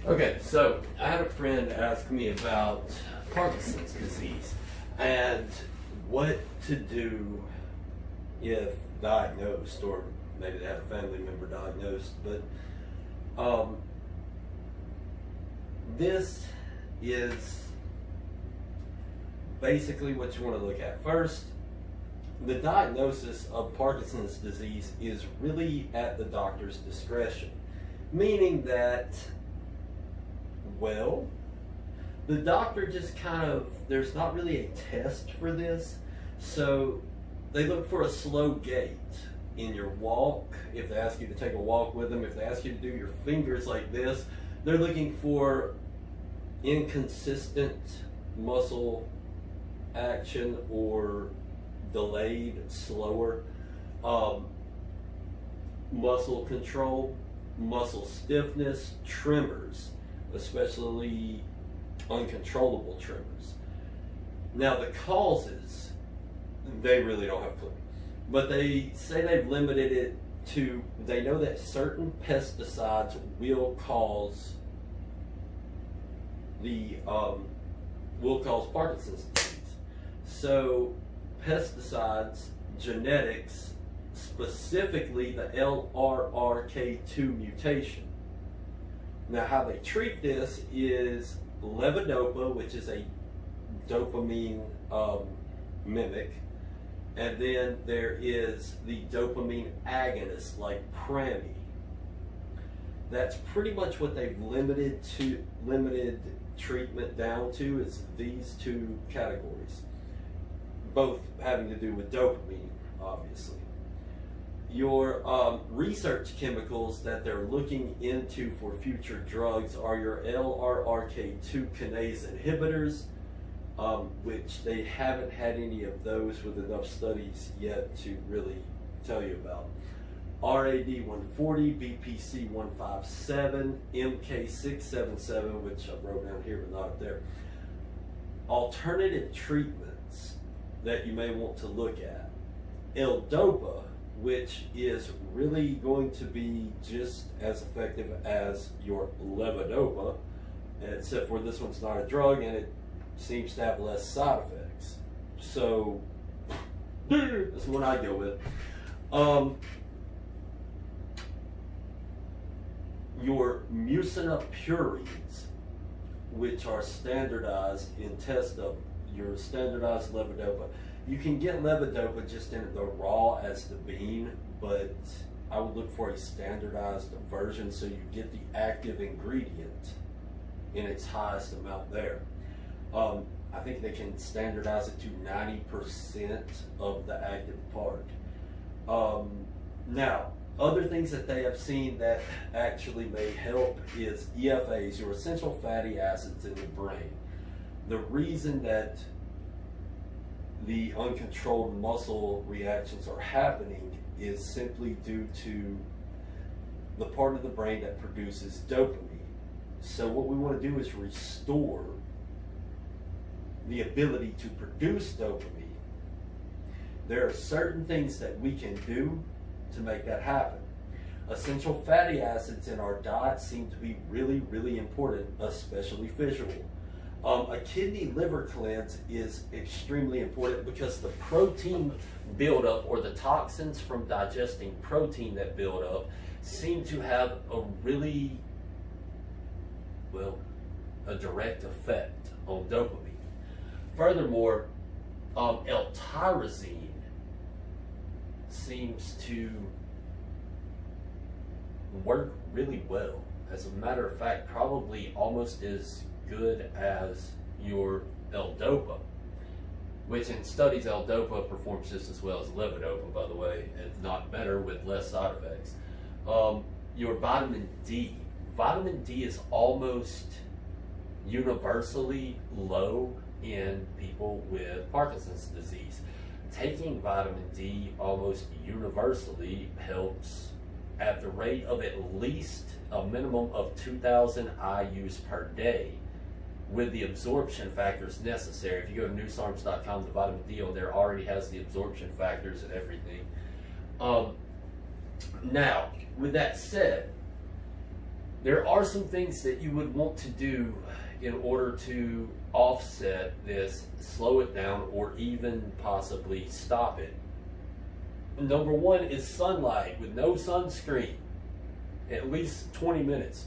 Okay, so I had a friend ask me about Parkinson's disease and what to do if diagnosed, or maybe they have a family member diagnosed, but this is basically what you want to look at. First, the diagnosis of Parkinson's disease is really at the doctor's discretion, meaning that, well, the doctor just kind of, there's not really a test for this, so they look for a slow gait in your walk. If they ask you to take a walk with them, if they ask you to do your fingers like this, they're looking for inconsistent muscle action or delayed, slower muscle control, muscle stiffness, tremors, especially uncontrollable tremors. Now the causes, they really don't have a clue, but they say they've limited it to, they know that certain pesticides will cause Parkinson's disease. So pesticides, genetics, specifically the LRRK2 mutation. Now how they treat this is levodopa, which is a dopamine mimic, and then there is the dopamine agonist like Prami. That's pretty much what they've limited treatment down to, is these two categories, both having to do with dopamine, obviously. Your research chemicals that they're looking into for future drugs are your LRRK2 kinase inhibitors, which they haven't had any of those with enough studies yet to really tell you about. RAD140, BPC157, MK677, which I wrote down here but not up there. Alternative treatments that you may want to look at. L-DOPA, which is really going to be just as effective as your levodopa, except for this one's not a drug and it seems to have less side effects. So that's the one I go with. Your mucinapurines, which are standardized in test of your standardized levodopa. You can get levodopa just in the raw as the bean, but I would look for a standardized version so you get the active ingredient in its highest amount there. I think they can standardize it to 90% of the active part. Now, other things that they have seen that actually may help is EFAs, your essential fatty acids in the brain. The reason that the uncontrolled muscle reactions are happening is simply due to the part of the brain that produces dopamine. So what we want to do is restore the ability to produce dopamine. There are certain things that we can do to make that happen. Essential fatty acids in our diet seem to be really, really important, especially fish oil. A kidney liver cleanse is extremely important because the protein buildup, or the toxins from digesting protein that build up, seem to have a really, well, a direct effect on dopamine. Furthermore, L-tyrosine seems to work really well. As a matter of fact, probably almost as good as your L-DOPA, which in studies L-DOPA performs just as well as levodopa, by the way, if not better, with less side effects. Your vitamin D. Vitamin D is almost universally low in people with Parkinson's disease. Taking vitamin D almost universally helps at the rate of at least a minimum of 2,000 IUs per day, with the absorption factors necessary. If you go to newsarms.com, the vitamin D on there already has the absorption factors and everything. Now, with that said, There are some things that you would want to do in order to offset this, slow it down, or even possibly stop it. Number one is sunlight with no sunscreen, at least 20 minutes.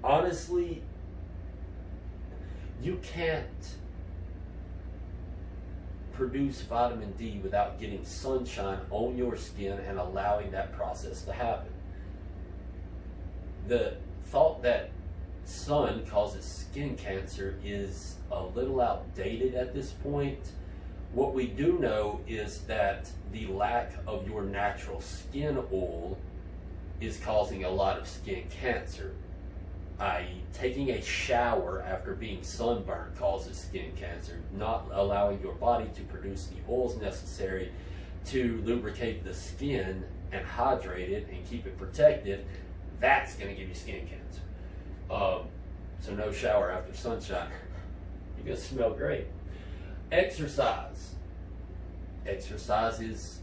Honestly, you can't produce vitamin D without getting sunshine on your skin and allowing that process to happen. The thought that sun causes skin cancer is a little outdated at this point. What we do know is that the lack of your natural skin oil is causing a lot of skin cancer, i.e. taking a shower after being sunburned causes skin cancer. Not allowing your body to produce the oils necessary to lubricate the skin and hydrate it and keep it protected, that's going to give you skin cancer. So no shower after sunshine. You're going to smell great. Exercise. Exercise is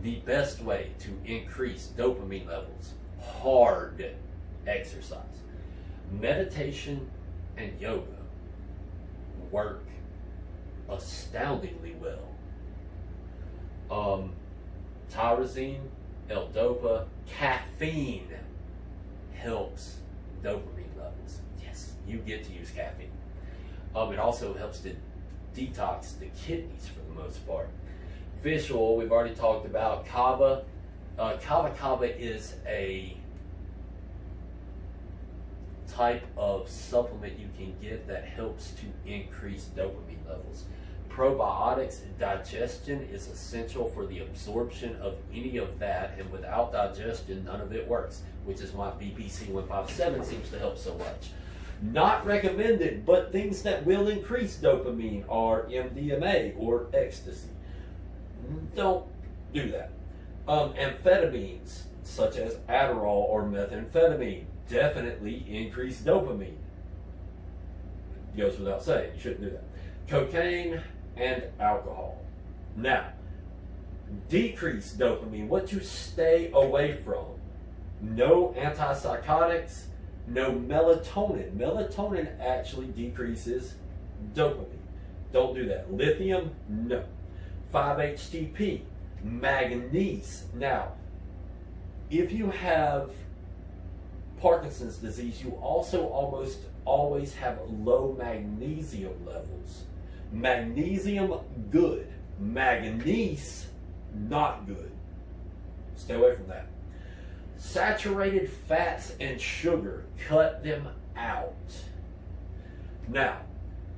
the best way to increase dopamine levels. Hard exercise. Meditation and yoga work astoundingly well. Tyrosine, L-Dopa, caffeine helps dopamine levels. Yes, you get to use caffeine. It also helps to detox the kidneys for the most part. Fish oil, we've already talked about. Kava. Kava is a type of supplement you can get that helps to increase dopamine levels. Probiotics and digestion is essential for the absorption of any of that, and without digestion, none of it works, which is why BPC 157 seems to help so much. Not recommended, but things that will increase dopamine are MDMA or ecstasy. Don't do that. Amphetamines, such as Adderall or methamphetamine, definitely increase dopamine. Goes without saying, you shouldn't do that. Cocaine and alcohol. Now, decrease dopamine, what to stay away from. No antipsychotics, no melatonin. Melatonin actually decreases dopamine. Don't do that. Lithium, no. 5-HTP, manganese. Now, if you have Parkinson's disease, you also almost always have low magnesium levels. Magnesium, good. Manganese, not good. Stay away from that. Saturated fats and sugar, cut them out. Now,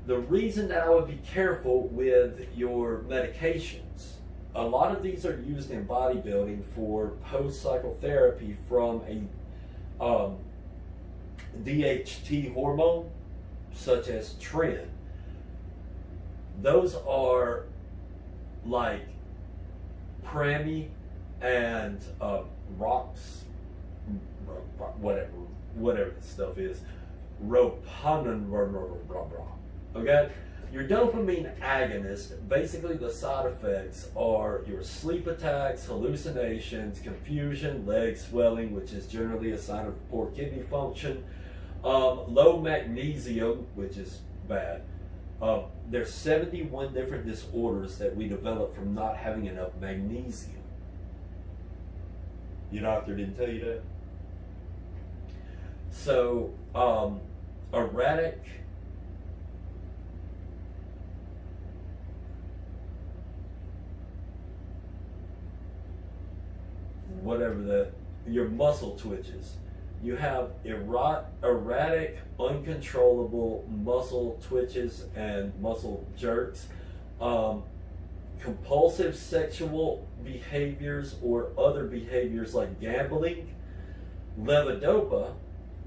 the reason that I would be careful with your medications, a lot of these are used in bodybuilding for post-cycle therapy from a DHT hormone, such as tren. Those are like Prami and Rox, whatever the stuff is, Ropanan, okay? Your dopamine agonist, basically the side effects are your sleep attacks, hallucinations, confusion, leg swelling, which is generally a sign of poor kidney function, low magnesium, which is bad. There's 71 different disorders that we develop from not having enough magnesium. Your doctor didn't tell you that? So, erratic your muscle twitches. You have erratic, uncontrollable muscle twitches and muscle jerks, compulsive sexual behaviors or other behaviors like gambling, levodopa.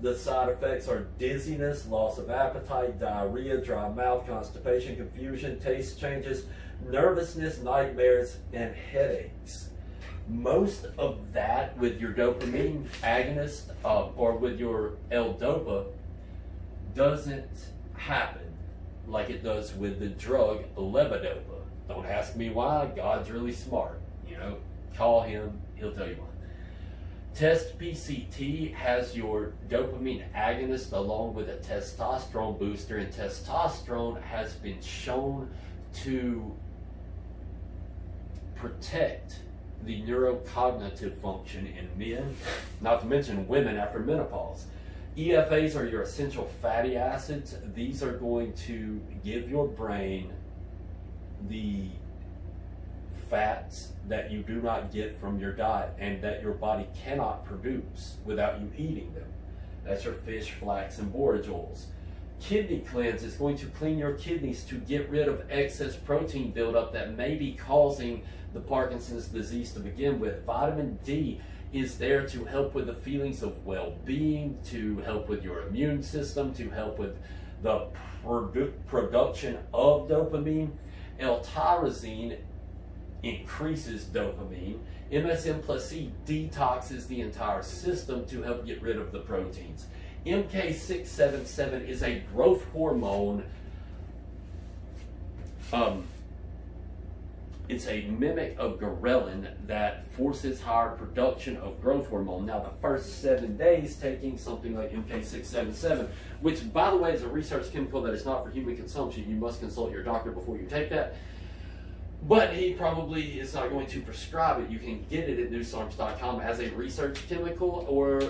The side effects are dizziness, loss of appetite, diarrhea, dry mouth, constipation, confusion, taste changes, nervousness, nightmares, and headaches. Most of that with your dopamine agonist or with your L-Dopa doesn't happen like it does with the drug levodopa. Don't ask me why. God's really smart. You know, call him, he'll tell you why. Test PCT has your dopamine agonist along with a testosterone booster, and testosterone has been shown to protect the neurocognitive function in men, not to mention women after menopause. EFAs are your essential fatty acids. These are going to give your brain the fats that you do not get from your diet and that your body cannot produce without you eating them. That's your fish, flax, and borage oils. Kidney cleanse is going to clean your kidneys to get rid of excess protein buildup that may be causing the Parkinson's disease to begin with. Vitamin D is there to help with the feelings of well-being, to help with your immune system, to help with the production of dopamine. L-tyrosine increases dopamine. MSM plus C detoxes the entire system to help get rid of the proteins. MK677 is a growth hormone. It's a mimic of ghrelin that forces higher production of growth hormone. Now, the first 7 days taking something like MK677, which, by the way, is a research chemical that is not for human consumption. You must consult your doctor before you take that. But he probably is not going to prescribe it. You can get it at newsarms.com as a research chemical,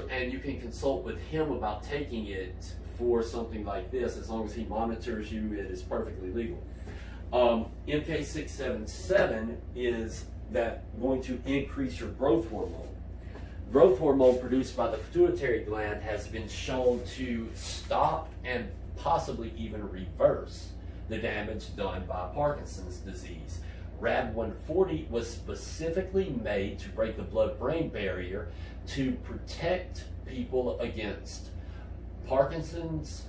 and you can consult with him about taking it for something like this. As long as he monitors you, it is perfectly legal. MK677 is going to increase your growth hormone. Growth hormone produced by the pituitary gland has been shown to stop and possibly even reverse the damage done by Parkinson's disease. RAD140 was specifically made to break the blood-brain barrier to protect people against Parkinson's,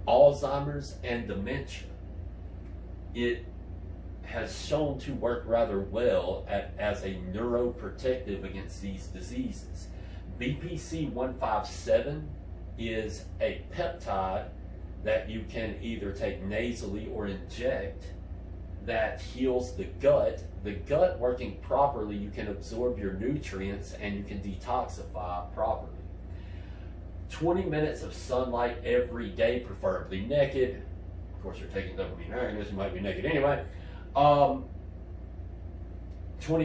Alzheimer's, and dementia. It has shown to work rather well as a neuroprotective against these diseases. BPC-157 is a peptide that you can either take nasally or inject that heals the gut. The gut working properly, you can absorb your nutrients and you can detoxify properly. 20 minutes of sunlight every day, preferably naked. Of course, you're taking dopamine agonist, you might be naked anyway. 20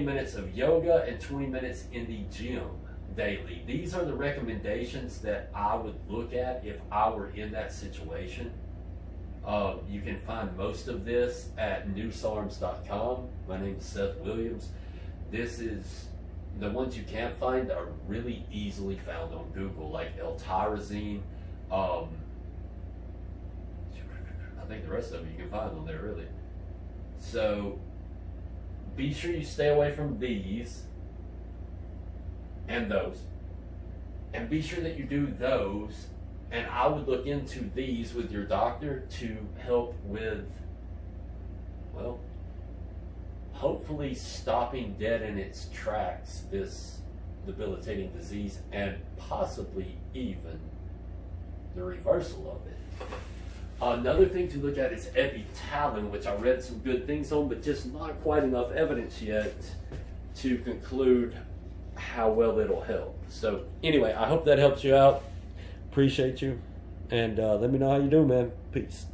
minutes of yoga and 20 minutes in the gym daily. These are the recommendations that I would look at if I were in that situation. You can find most of this at newsarms.com. My name is Seth Williams. The ones you can't find are really easily found on Google, like L-tyrosine. I think the rest of them you can find on there, really. So be sure you stay away from these and those. And be sure that you do those. And I would look into these with your doctor to help with, well, hopefully stopping dead in its tracks this debilitating disease, and possibly even the reversal of it. Another thing to look at is epitalin, which I read some good things on, but just not quite enough evidence yet to conclude how well it'll help. So anyway, I hope that helps you out. Appreciate you, and let me know how you do, man. Peace.